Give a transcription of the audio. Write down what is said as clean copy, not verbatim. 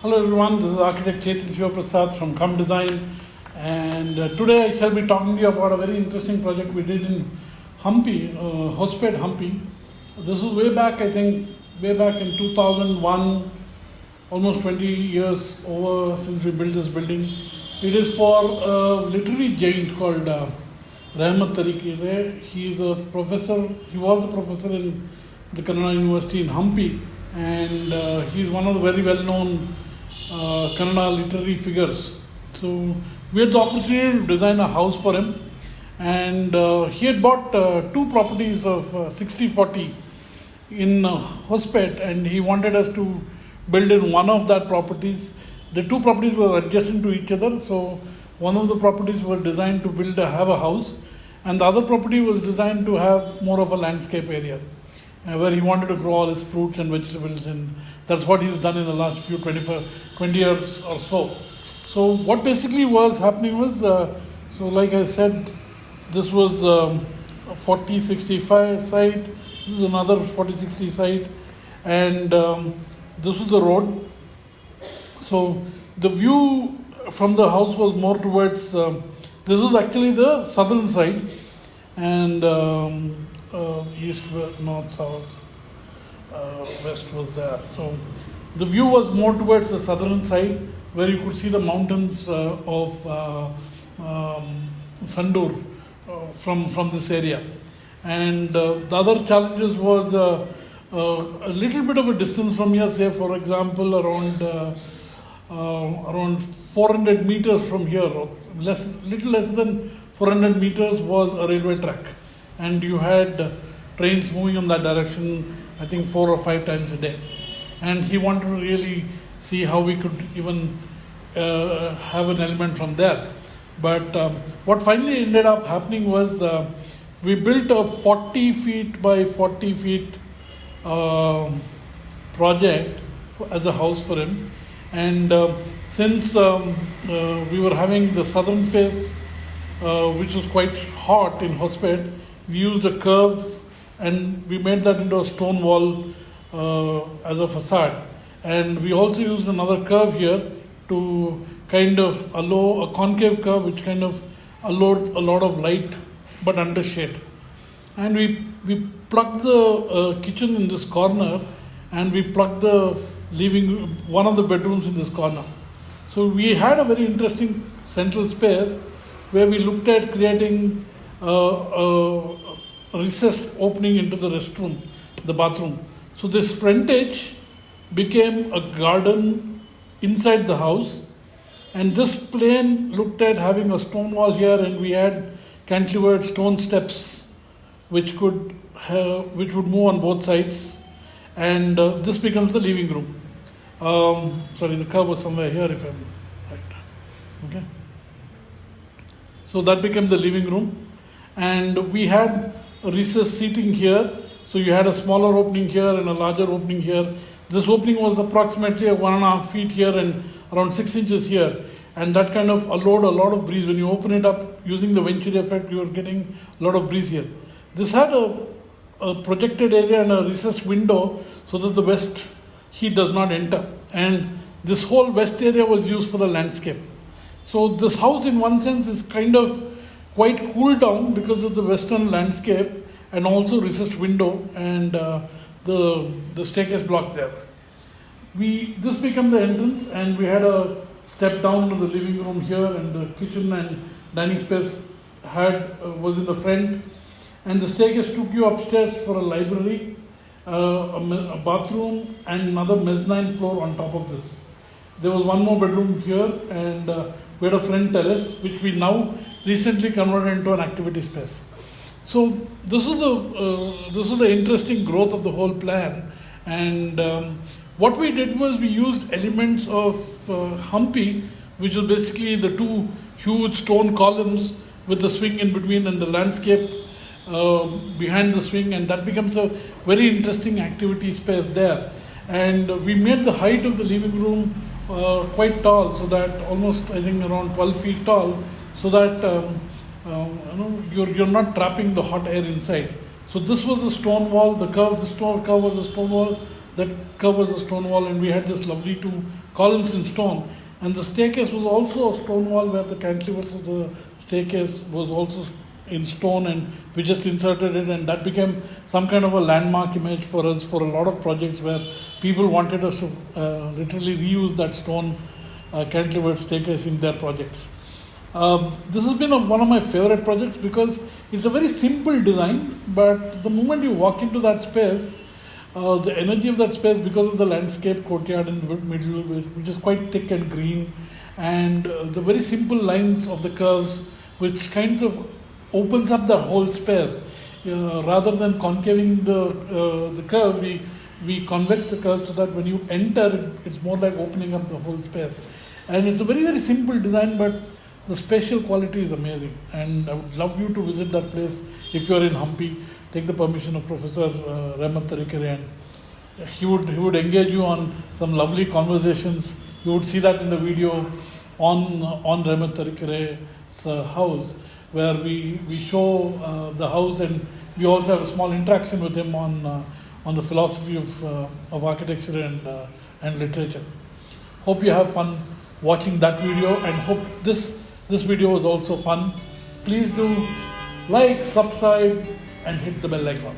Hello everyone, this is architect Chetan Shivaprasad from Come Design, and today I shall be talking to you about a very interesting project we did in Hampi, Hospet Hampi. This was way back, I think, way back in 2001, almost 20 years over since we built this building. It is for a literary giant called Rahmat Tariqi. He is a professor, he was a professor in the Kannada University in Hampi, and he is one of the very well-known Kannada literary figures. So we had the opportunity to design a house for him, and he had bought two properties of 60-40 in Hospet, and he wanted us to build in one of that properties. The two properties were adjacent to each other, so one of the properties was designed to have a house, and the other property was designed to have more of a landscape area where he wanted to grow all his fruits and vegetables, and that's what he's done in the last 20 years or so. So what basically was happening was, so like I said, this was a 40-65 site, this is another 40-60 site, and this was the road. So the view from the house was more towards, this was actually the southern side, and east, north, south, west was there. So the view was more towards the southern side, where you could see the mountains of Sandur from this area. And the other challenges was a little bit of a distance from here, say for example around 400 meters from here, or little less than 400 meters was a railway track, and you had trains moving in that direction, I think 4 or 5 times a day. And he wanted to really see how we could even have an element from there. But what finally ended up happening was we built a 40 feet by 40 feet project as a house for him. And since we were having the southern face, which was quite hot in Hospet, we used a curve and we made that into a stone wall as a facade. And we also used another curve here to kind of allow a concave curve, which kind of allowed a lot of light but under shade. And we plugged the kitchen in this corner, and we plugged the one of the bedrooms in this corner. So we had a very interesting central space where we looked at creating a recessed opening into the restroom, the bathroom. So this frontage became a garden inside the house, and this plane looked at having a stone wall here, and we had cantilevered stone steps which would move on both sides, and this becomes the living room. Sorry, the curve was somewhere here if I'm right. Okay. So that became the living room, and we had a recessed seating here. So you had a smaller opening here and a larger opening here. This opening was approximately 1.5 feet here and around 6 inches here, and that kind of allowed a lot of breeze. When you open it up using the Venturi effect, you were getting a lot of breeze here. This had a projected area and a recessed window so that the west heat does not enter, and this whole west area was used for the landscape. So this house in one sense is kind of quite cooled down because of the western landscape and also recessed window and the staircase block there. This became the entrance, and we had a step down to the living room here, and the kitchen and dining space was in the front, and the staircase took you upstairs for a library, a bathroom, and another mezzanine floor on top of this. There was one more bedroom here, and we had a front terrace, which we now recently converted into an activity space. So this was the interesting growth of the whole plan, and what we did was we used elements of Hampi, which was basically the two huge stone columns with the swing in between and the landscape behind the swing, and that becomes a very interesting activity space there. And we made the height of the living room quite tall, so that almost, I think, around 12 feet tall, so that you're not trapping the hot air inside. So this was the stone wall. The stone curve was a stone wall. that covers the stone wall, and we had this lovely two columns in stone. And the staircase was also a stone wall where the cantilevers of the staircase was also in stone, and we just inserted it, and that became some kind of a landmark image for us for a lot of projects where people wanted us to literally reuse that stone cantilevered staircase in their projects. This has been one of my favorite projects because it's a very simple design, but the moment you walk into that space, the energy of that space, because of the landscape courtyard in the middle, which is quite thick and green, and the very simple lines of the curves, which kinds of opens up the whole space. Rather than concaving the curve, we convex the curve so that when you enter, it's more like opening up the whole space. And it's a very, very simple design, but the spatial quality is amazing. And I would love you to visit that place if you're in Hampi. Take the permission of Professor Rehmat Tarikere, and he would engage you on some lovely conversations. You would see that in the video on Rehmat Tarikere's house, where we show the house, and we also have a small interaction with him on the philosophy of architecture and literature. Hope you have fun watching that video, and hope this video was also fun. Please do like, subscribe, and hit the bell icon.